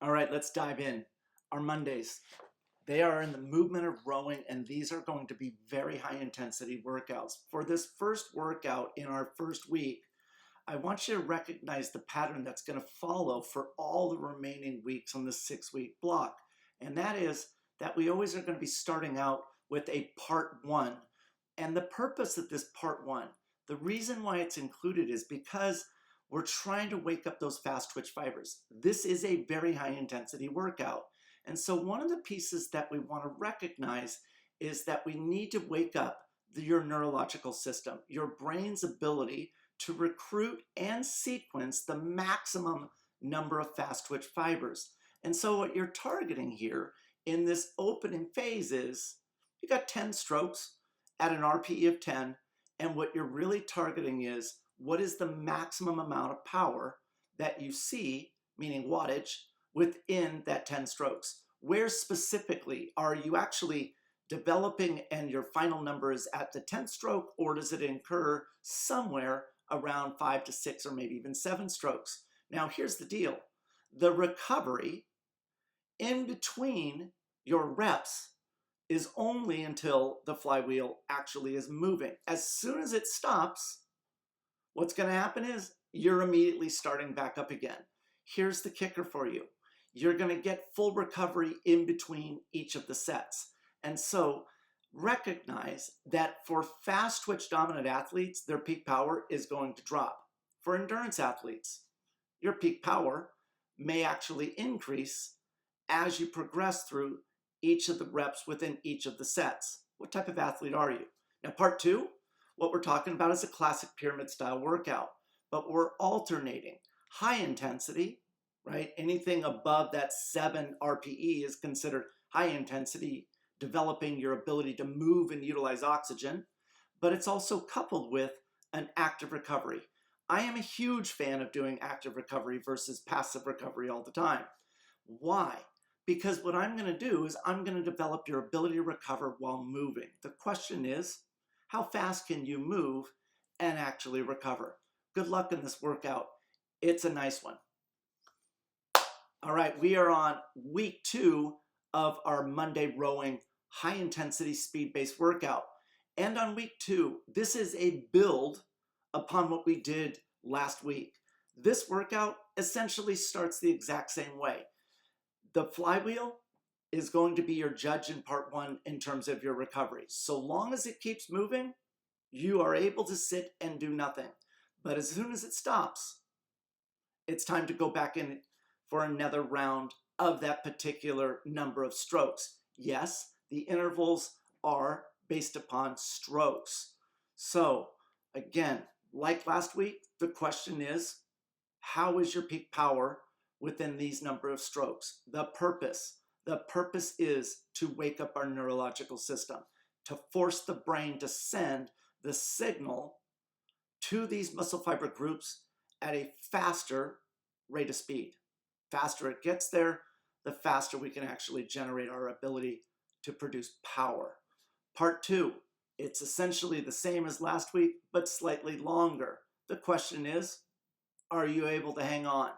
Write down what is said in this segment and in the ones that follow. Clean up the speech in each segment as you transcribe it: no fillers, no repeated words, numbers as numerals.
All right, let's dive in. Our Mondays, they are in the movement of rowing, and these are going to be very high intensity workouts. For this first workout in our first week, I want you to recognize the pattern that's going to follow for all the remaining weeks on the 6 week block. And that is that we always are going to be starting out with a part one. And the purpose of this part one, the reason why it's included is because we're trying to wake up those fast twitch fibers. This is a very high intensity workout. And so one of the pieces that we want to recognize is that we need to wake up your neurological system, your brain's ability to recruit and sequence the maximum number of fast twitch fibers. And so what you're targeting here in this opening phase is you got 10 strokes at an RPE of 10, and what you're really targeting is what is the maximum amount of power that you see, meaning wattage, within that 10 strokes. Where specifically are you actually developing and your final number is at the 10th stroke, or does it incur somewhere around 5 to 6 or maybe even 7 strokes? Now here's the deal. The recovery in between your reps is only until the flywheel actually is moving. As soon as it stops, what's going to happen is you're immediately starting back up again. Here's the kicker for you. You're going to get full recovery in between each of the sets. And so recognize that for fast twitch dominant athletes, their peak power is going to drop. For endurance athletes, your peak power may actually increase as you progress through each of the reps within each of the sets. What type of athlete are you? Now, part two, what we're talking about is a classic pyramid style workout, but we're alternating high intensity, right? Anything above that 7 RPE is considered high intensity, developing your ability to move and utilize oxygen, but it's also coupled with an active recovery. I am a huge fan of doing active recovery versus passive recovery all the time. Why? Because what I'm going to do is I'm going to develop your ability to recover while moving. The question is, how fast can you move and actually recover? Good luck in this workout. It's a nice one. All right, we are on week 2 of our Monday rowing high intensity speed-based workout. And on week 2, this is a build upon what we did last week. This workout essentially starts the exact same way. The flywheel is going to be your judge in part one in terms of your recovery. So long as it keeps moving, you are able to sit and do nothing. But as soon as it stops, it's time to go back in for another round of that particular number of strokes. Yes, the intervals are based upon strokes. So again, like last week, the question is, how is your peak power within these number of strokes? The purpose is to wake up our neurological system, to force the brain to send the signal to these muscle fiber groups at a faster rate of speed. Faster it gets there, the faster we can actually generate our ability to produce power. Part 2, it's essentially the same as last week, but slightly longer. The question is, are you able to hang on?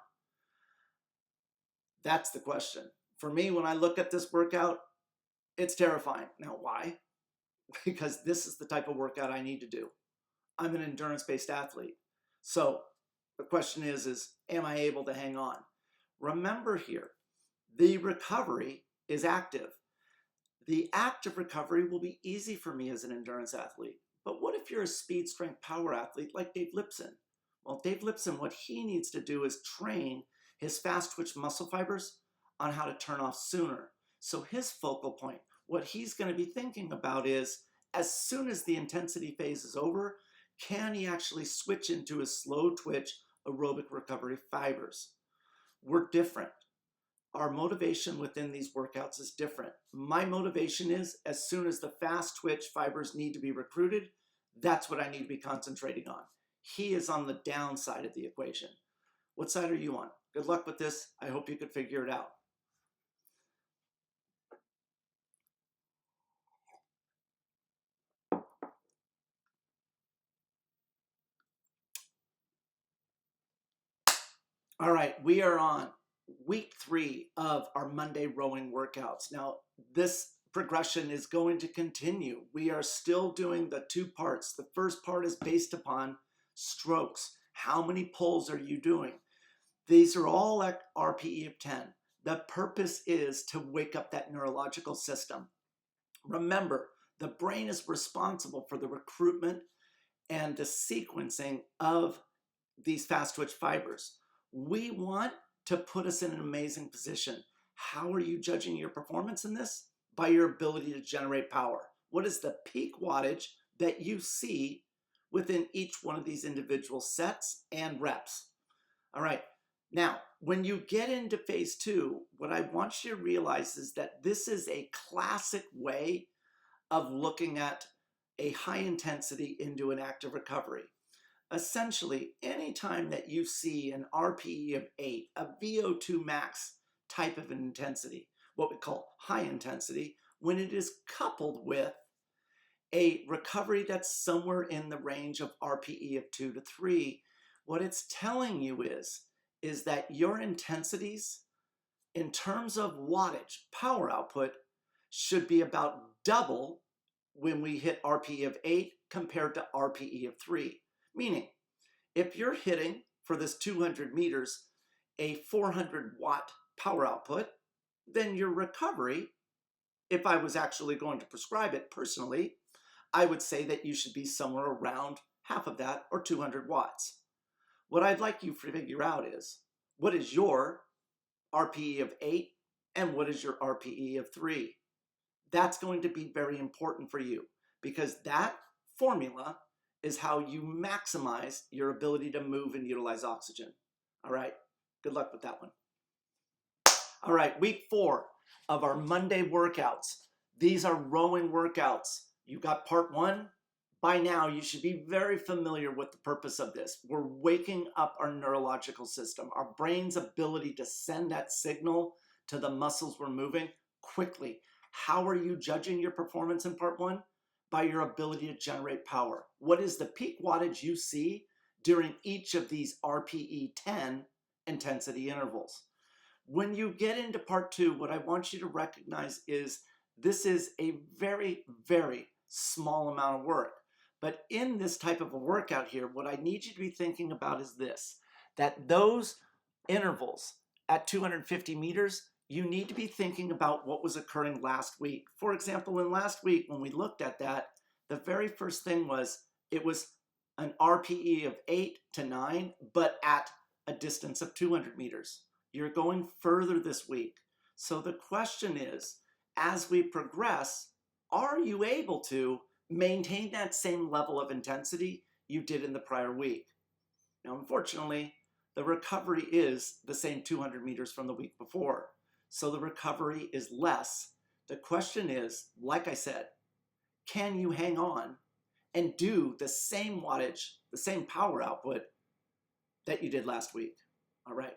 That's the question. For me, when I look at this workout, it's terrifying. Now, why? Because this is the type of workout I need to do. I'm an endurance-based athlete. So the question is am I able to hang on? Remember here, the recovery is active. The active recovery will be easy for me as an endurance athlete. But what if you're a speed, strength, power athlete like Dave Lipson? Well, Dave Lipson, what he needs to do is train his fast twitch muscle fibers on how to turn off sooner. So his focal point, what he's going to be thinking about is, as soon as the intensity phase is over, can he actually switch into his slow twitch aerobic recovery fibers? We're different. Our motivation within these workouts is different. My motivation is, as soon as the fast twitch fibers need to be recruited, that's what I need to be concentrating on. He is on the downside of the equation. What side are you on? Good luck with this. I hope you could figure it out. All right, we are on week 3 of our Monday rowing workouts. Now, this progression is going to continue. We are still doing the 2 parts. The first part is based upon strokes. How many pulls are you doing? These are all at RPE of 10. The purpose is to wake up that neurological system. Remember, the brain is responsible for the recruitment and the sequencing of these fast twitch fibers. We want to put us in an amazing position. How are you judging your performance in this? By your ability to generate power. What is the peak wattage that you see within each one of these individual sets and reps? All right. Now, when you get into phase 2, what I want you to realize is that this is a classic way of looking at a high intensity into an active recovery. Essentially, anytime that you see an RPE of 8, a VO2 max type of an intensity, what we call high intensity, when it is coupled with a recovery that's somewhere in the range of RPE of 2 to 3, what it's telling you is that your intensities in terms of wattage, power output, should be about double when we hit RPE of 8 compared to RPE of 3. Meaning, if you're hitting for this 200 meters a 400 watt power output, then your recovery, if I was actually going to prescribe it personally, I would say that you should be somewhere around half of that, or 200 watts. What I'd like you to figure out is, what is your RPE of 8 and what is your RPE of 3? That's going to be very important for you, because that formula is how you maximize your ability to move and utilize oxygen. All right, good luck with that one. All right, week 4 of our Monday workouts. These are rowing workouts. You got part 1. By now, you should be very familiar with the purpose of this. We're waking up our neurological system, our brain's ability to send that signal to the muscles we're moving quickly. How are you judging your performance in part 1? By your ability to generate power. What is the peak wattage you see during each of these RPE 10 intensity intervals? When you get into part 2, what I want you to recognize is this is a very, very small amount of work. But in this type of a workout here, what I need you to be thinking about is this, that those intervals at 250 meters, you need to be thinking about what was occurring last week. For example, in last week, when we looked at that, the very first thing was, it was an RPE of 8 to 9, but at a distance of 200 meters. You're going further this week. So the question is, as we progress, are you able to maintain that same level of intensity you did in the prior week? Now, unfortunately, the recovery is the same 200 meters from the week before. So the recovery is less. The question is, like I said, can you hang on and do the same wattage, the same power output that you did last week? All right.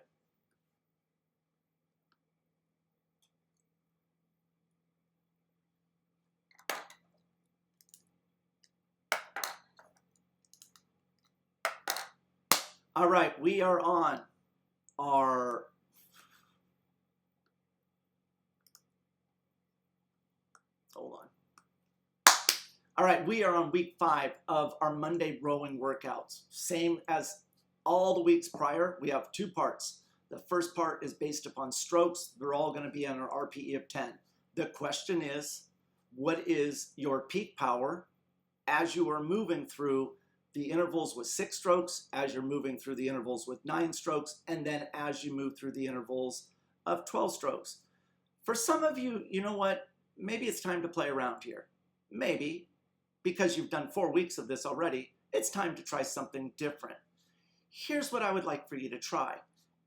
All right, we are on our hold on. All right, we are on week 5 of our Monday rowing workouts. Same as all the weeks prior, we have 2 parts. The first part is based upon strokes. They're all going to be on our RPE of 10. The question is, what is your peak power as you are moving through the intervals with 6 strokes, as you're moving through the intervals with 9 strokes, and then as you move through the intervals of 12 strokes? For some of you, you know what? Maybe it's time to play around here. Maybe, because you've done 4 weeks of this already, it's time to try something different. Here's what I would like for you to try.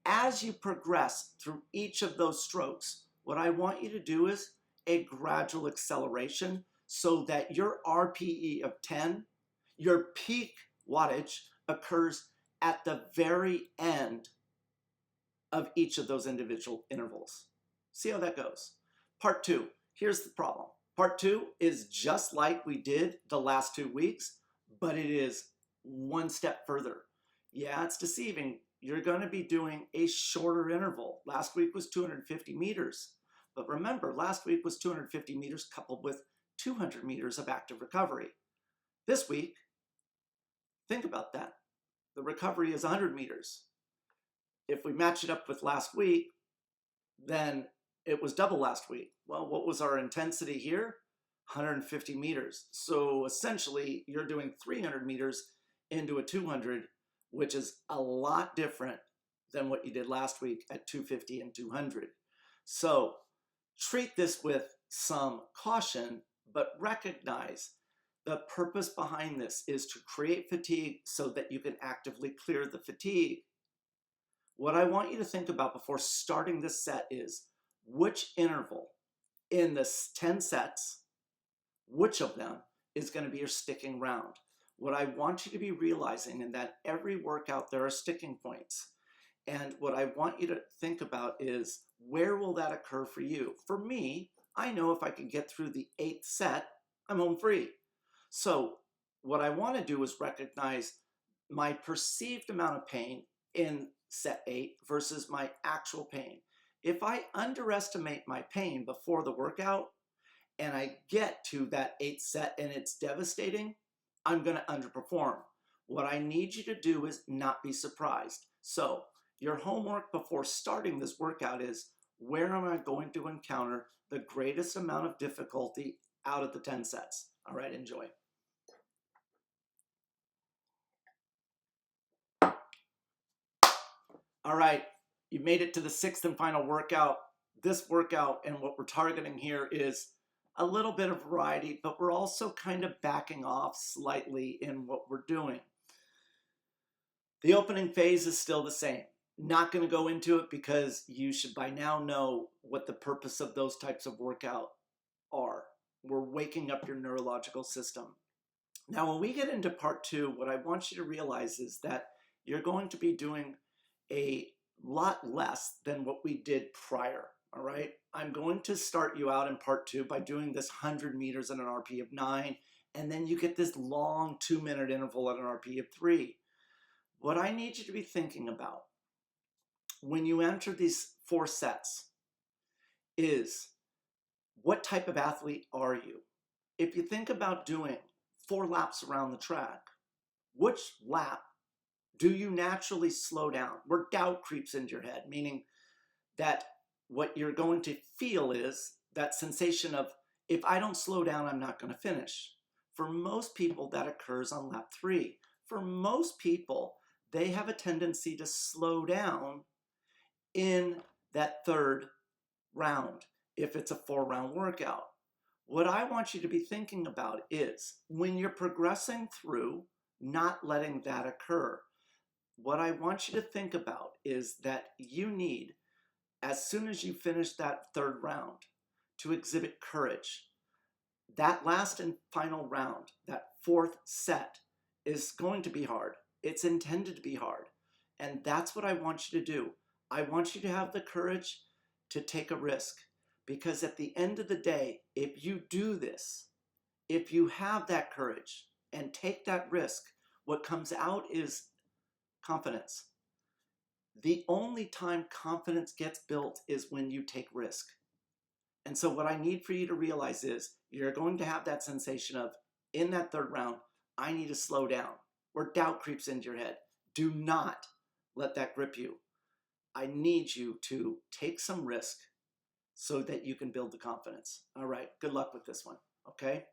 As you progress through each of those strokes, what I want you to do is a gradual acceleration so that your RPE of 10, your peak wattage, occurs at the very end of each of those individual intervals. See how that goes. Part 2, here's the problem. Part 2 is just like we did the last 2 weeks, but it is one step further. Yeah, it's deceiving. you're going to be doing a shorter interval. Last week was 250 meters. But remember, last week was 250 meters coupled with 200 meters of active recovery. This week, think about that. The recovery is 100 meters. If we match it up with last week, then it was double last week. Well, what was our intensity here? 150 meters. So essentially, you're doing 300 meters into a 200, which is a lot different than what you did last week at 250 and 200. So treat this with some caution, but recognize the purpose behind this is to create fatigue so that you can actively clear the fatigue. What I want you to think about before starting this set is which interval in the 10 sets, which of them is going to be your sticking round. What I want you to be realizing in that every workout there are sticking points. And what I want you to think about is where will that occur for you? For me, I know if I can get through the 8th set, I'm home free. So what I want to do is recognize my perceived amount of pain in set 8 versus my actual pain. If I underestimate my pain before the workout and I get to that 8th set and it's devastating, I'm going to underperform. What I need you to do is not be surprised. So your homework before starting this workout is, where am I going to encounter the greatest amount of difficulty out of the 10 sets? All right, enjoy. All right, you made it to the 6th and final workout. This workout and what we're targeting here is a little bit of variety, but we're also kind of backing off slightly in what we're doing. The opening phase is still the same. Not going to go into it because you should by now know what the purpose of those types of workout are. We're waking up your neurological system. Now, when we get into part 2, what I want you to realize is that you're going to be doing a lot less than what we did prior. All right, I'm going to start you out in part 2 by doing this 100 meters at an RP of 9, and then you get this long 2-minute interval at an RP of 3. What I need you to be thinking about when you enter these 4 sets is, what type of athlete are you? If you think about doing 4 laps around the track, which lap do you naturally slow down? Where doubt creeps into your head, meaning that what you're going to feel is that sensation of, if I don't slow down, I'm not going to finish. For most people, that occurs on lap 3. For most people, they have a tendency to slow down in that 3rd round if it's a 4-round workout. What I want you to be thinking about is, when you're progressing through, not letting that occur. What I want you to think about is that you need, as soon as you finish that 3rd round, to exhibit courage. That last and final round, that 4th set, is going to be hard. It's intended to be hard. And that's what I want you to do. I want you to have the courage to take a risk. Because at the end of the day, if you do this, if you have that courage and take that risk, what comes out is confidence. The only time confidence gets built is when you take risk. And so what I need for you to realize is, you're going to have that sensation of, in that 3rd round, I need to slow down, where doubt creeps into your head. Do not let that grip you. I need you to take some risk so that you can build the confidence. All right, good luck with this one, okay?